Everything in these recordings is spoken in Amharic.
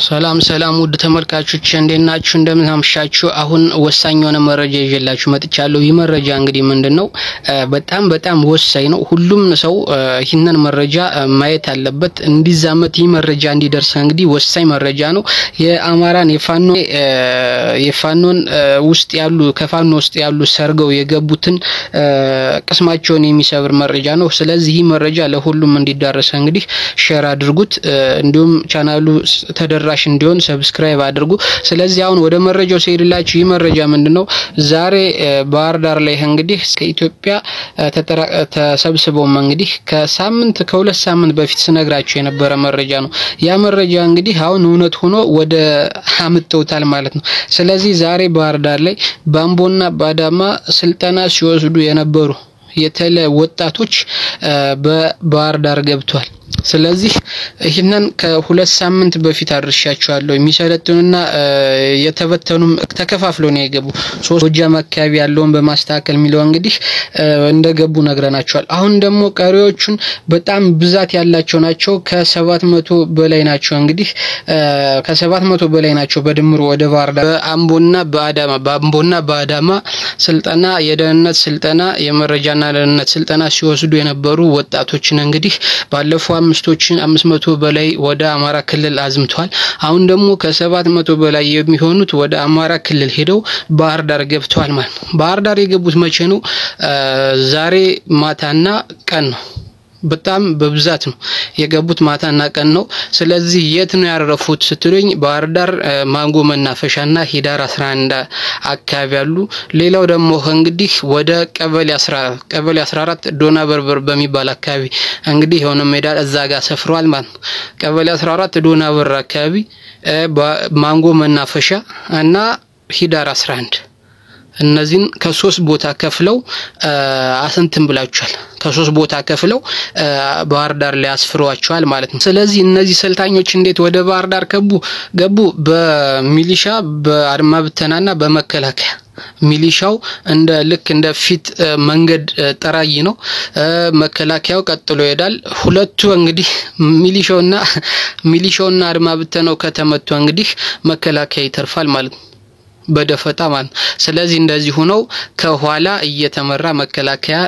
ሰላም ውድ ተመልካቾች እንዴት ናችሁ? እንደምን አምሻችሁ? አሁን ወሳኝ የሆነ መረጃ ይዤላችሁ መጥቻለሁ። ይህ መረጃ እንግዲህ ምንድነው በጣም ወሳኝ ነው። ሁሉም ሰው ይህንን መረጃ ማየት አለበት። እንዲዛመት ይህ መረጃ እንዲደርስ እንግዲህ ወሳኝ መረጃ ነው። የአማራን የፋኖን ውስጥ ያሉ ከፋኖ ውስጥ ያሉ ሰርገው የገቡትን ቅስማቸውን የሚሰብር መረጃ ነው። ስለዚህ ይህ መረጃ ለሁሉም እንዲዳረስ እንግዲህ ሼር አድርጉት። እንዲሁም ቻናሉ ተደራሽ እንዲሆን ሰብስክራይብ አድርጉ። ስለዚህ አሁን ወደ መረጃው ሲሄድላችሁ ይህ መረጃ ምንድነው ዛሬ ባህር ዳር ላይ እንግዲህ ከኢትዮጵያ ተሰብስበው እንግዲህ ከሁለት ሳምንት በፊት ስነግራችሁ የነበረ መረጃ ነው። ያ መረጃ እንግዲህ አሁን እውነት ሆኖ ወደ አምጥተውታል ማለት ነው። ስለዚህ ዛሬ ባህር ዳር ላይ ባምቦና ባዳማ ስልጠና ሲወስዱ የነበሩ የተለያዩ ወጣቶች በባህር ዳር ገብቷል። ስለዚህ ይሄንን ከሁለት ሳምንት በፊት አድርሻቸዋለሁ። የሚሰለጥኑና የተበተኑም ተከፋፍለው ነው የገቡ። ጎጃም አካባቢ ያለውን በማስተካከል ሚለው እንግዲህ እንደገቡ ነግረናቸዋል። አሁን ደግሞ ቀሪዎቹን በጣም ብዛት ያላቸው ናቸው። ከ700 በላይ ናቸው። እንግዲህ ከ700 በላይ ናቸው በድምሩ ወደ ባህር ዳር በአምቦና በአዳማ ስልጠና የደህንነት ስልጠና የመረጃና ደህንነት ስልጠና ሲወስዱ የነበሩ ወጣቶችን እንግዲህ ባለፈው 500 በላይ ወደ አማራ ክልል አዝምቷል። አሁን ደግሞ ከ700 በላይ የሚሆኑት ወደ አማራ ክልል ሄደው ባህር ዳር ገብተዋል ማለት ነው። ባህር ዳር የገቡት መቼ ነው? ዛሬ ማታና ቀን ነው። በጣም በብዛት ነው የገቡት ማታና ቀን ነው። ስለዚህ የት ነው ያረፉት ስትሉኝ ባህር ዳር ማንጎ መናፈሻና ሂዳር 11 አካባቢ ያሉ። ሌላው ደግሞ እንግዲህ ወደ ቀበሌ 14 ዶና በርበር በሚባል አካባቢ እንግዲህ የሆነ ሜዳ እዛ ጋር ሰፍሯል ማለት ነው። ቀበሌ 14 ዶና በር አካባቢ ማንጎ መናፈሻ እና ሂዳር 11 እነዚህን ከ3 ቦታ ከፍለው አሰንተም ብላችኋል። ከ3 ቦታ ከፍለው ባህር ዳር ላይ አስፍሯቸዋል ማለት ነው። ስለዚህ እነዚህ ሰልጣኞች እንዴት ወደ ባህር ዳር ገቡ? በሚሊሻ በአድማ ብተናና በመከላከያ። ሚሊሻው እንደ ፊት መንገድ ጠራይ ነው። መከላከያው ቀጥሎ ይሄዳል። ሁለቱ እንግዲህ ሚሊሻውና አድማ ብተናው ከተመቱ እንግዲህ መከላከያ ይተርፋል ማለት ነው በደፈጣ ማለት። ስለዚህ እንደዚህ ሆነው ከኋላ እየተመራ መከላከያ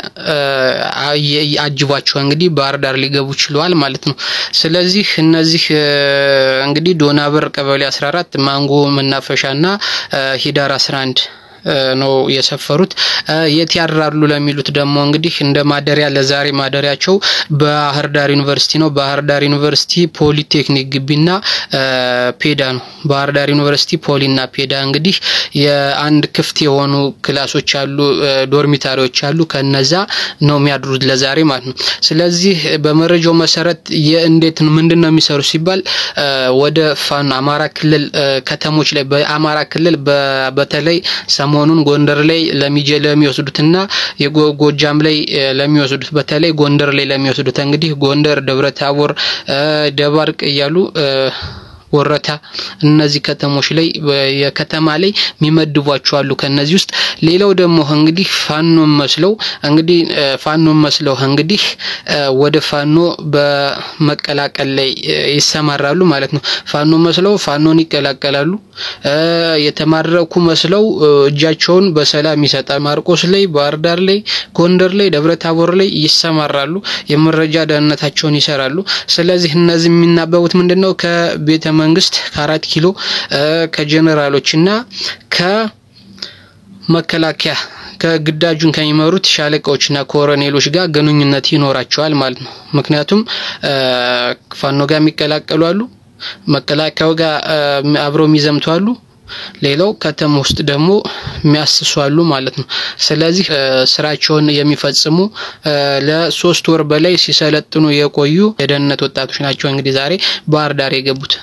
አጅቧቸው እንግዲህ ባህር ዳር ሊገቡ ችለዋል ማለት ነው። ስለዚህ እነዚህ እንግዲህ ዶናበር ቀበሌ 14 ማንጎ መናፈሻና ሂዳር 11 ነው የሰፈሩት። የት ያራሉ ለሚሉት ደግሞ እንግዲህ እንደ ማደሪያ ለዛሬ ማደሪያቸው ባህር ዳር ዩኒቨርሲቲ ነው። ባህር ዳር ዩኒቨርሲቲ ፖሊቴክኒክ ግቢና ፔዳ ነው። ባህር ዳር ዩኒቨርሲቲ ፖሊና ፔዳ እንግዲህ የአንድ ክፍት የሆኑ ክላሶች አሉ፣ ዶርሚታሪዎች አሉ። ከነዛ ነው የሚያድሩት ለዛሬ ማለት ነው። ስለዚህ በመረጃው መሰረት ምንድነው የሚሰሩ ሲባል ወደ ፋኖ አማራ ክልል ከተሞች ላይ በአማራ ክልል በተለይ ሰሞኑን ጎንደር ላይ ለሚወስዱትና የጎጃም ላይ ለሚወስዱት በተለይ ጎንደር ላይ ለሚወስዱት እንግዲህ ጎንደር፣ ደብረታቦር፣ ደባርቅ እያሉ ወረታ እነዚህ ከተሞች ላይ የከተማ ላይ የሚመድቧቸው አሉ። ከነዚህ ውስጥ ሌላው ደግሞ እንግዲህ ፋኖ መስለው እንግዲህ ወደ ፋኖ በመቀላቀል ላይ ይሰማራሉ ማለት ነው። ፋኖ መስለው ፋኖን ይቀላቀላሉ። የተማረኩ መስለው እጃቸውን በሰላም ይሰጣል። ማርቆስ ላይ፣ ባህር ዳር ላይ፣ ጎንደር ላይ፣ ደብረታቦር ላይ ይሰማራሉ። የመረጃ ደህንነታቸውን ይሰራሉ። ስለዚህ እነዚህ የሚናበቡት ምንድነው ከቤተ መንግስት ከ4 ኪሎ ከጀነራሎችና ከመከላከያ ከግዳጁን ከሚመሩት ሻለቃዎችና ኮሎኔሎች ጋር ግንኙነት ይኖራቸዋል ማለት ነው። ምክንያቱም ፋኖ ጋር የሚቀላቀሉ አሉ፣ መከላከያው ጋር አብረው የሚዘምቱ አሉ፣ ሌላው ከተማ ውስጥ ደግሞ የሚያስሱ አሉ ማለት ነው። ስለዚህ ስራቸውን የሚፈጽሙ ለ3 ወር በላይ ሲሰለጥኑ የቆዩ የደህንነት ወጣቶች ናቸው እንግዲህ ዛሬ ባህር ዳር የገቡት።